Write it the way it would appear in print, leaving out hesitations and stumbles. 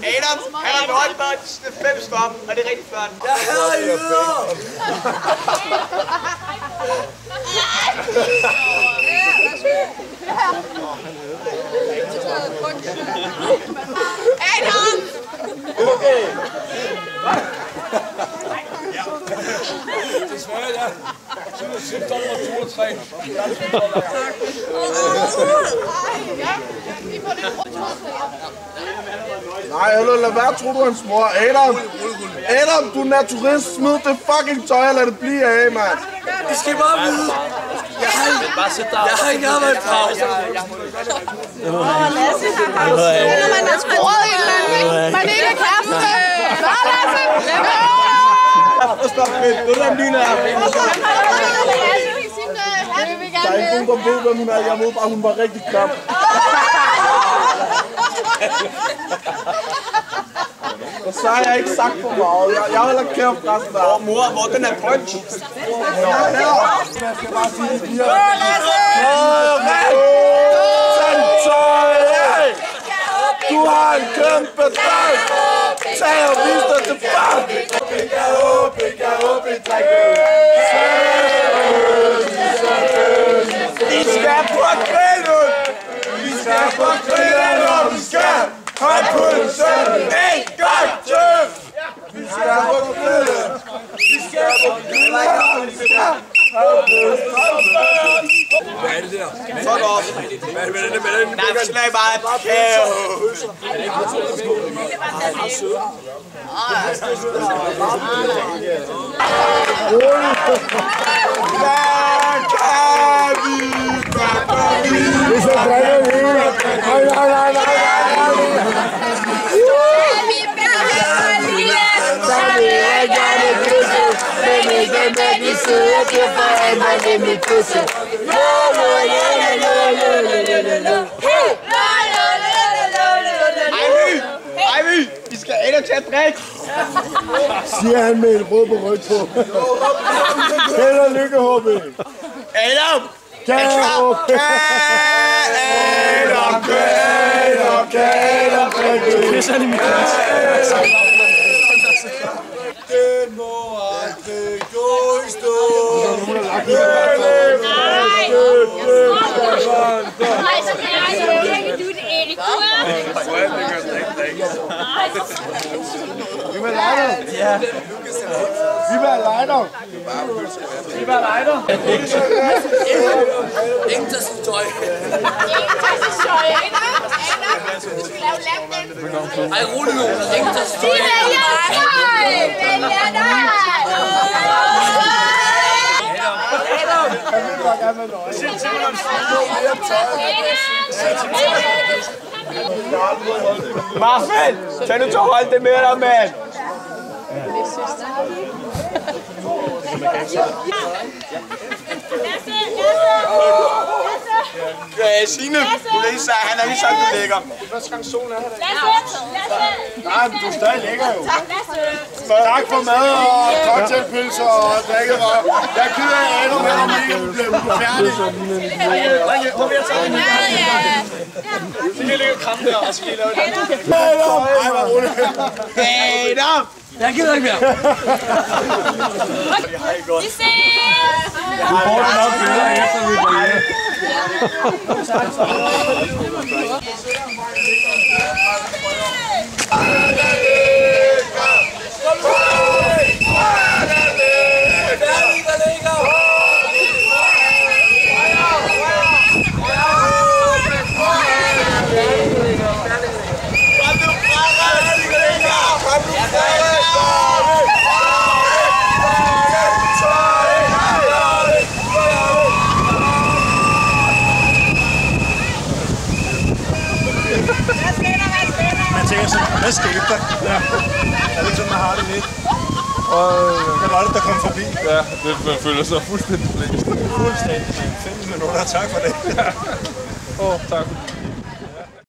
Adam, han har beholdt bare 5 stop, og det er rigtig flot. Jeg hader jøder! Adam! Okay. Desværre, ja. Sygt over 2 og 3. Nej, hallo, lad være, tror du hans mor. Adam, du er naturist. Smid det fucking tøj og lad det blive af, mand. I skal bare vide. Jeg har ikke arbejdet i pause. Lasse, når man har skåret en eller anden, man ikke er kæreste med. Nå, Lasse! Stop med, ved du, hvem din er? Der er ikke nogen, der ved, hvem hun er. Jeg ved bare, hun var rigtig klam. Og så har jeg ikke sagt for meget. Jeg holder kæft resten af. Mor, hvor den er punch? Jeg skal bare sige, at de her... Du har en kæmpe dag! Tag og vis dig til far! Vi skal på grillen! Vi skal på grillen, og vi skal have pølsen en gang til! Vi skal på grillen! Vi skal på grillen, og vi skal have pølsen! Hvad er det der? Fuck off! Nej, vi skal bare kaos! Ivy, vi skal Adam til at drikke. Siger han med en rød på ryg på. Held og lykke, HB. Adam! Adam! Pisserne i mit glas. Den må aldrig gå i stå. Nej, så kan jeg ikke. Du er det ikke. Viva Leider! Ja. Viva Leider! Viva Leider! Ingen tager sin tøj. Vi skal lave lapdance. Ej, rolig nu. Ingen tager sin tøj. Marfin, tag nu til at holde det med dig, mand. Signe, du læser, han er lige sagt, du lægger. Første gang solen er her. Nej, men du er stadig lækker jo. Tak for mad og cocktailpølser og drikkevarer. Jeg er ked af Adam, men om ikke blev færdig. Prøv at tage det. Så kan jeg ligge og kramme der, og så kan jeg lave et andet. Adam! Ej, hvor roligt. Adam! Jeg gider ikke mere. Vi ses! Du får det nok bedre efter vi går hjem. Man tænker sådan, hvad skete der? Ja. Er det ikke sådan, man har det lidt? Hvad var det, der kom forbi? Ja, man føler sig fuldstændig blæst. Fuldstændig. 5 minutter, tak for det. Tak.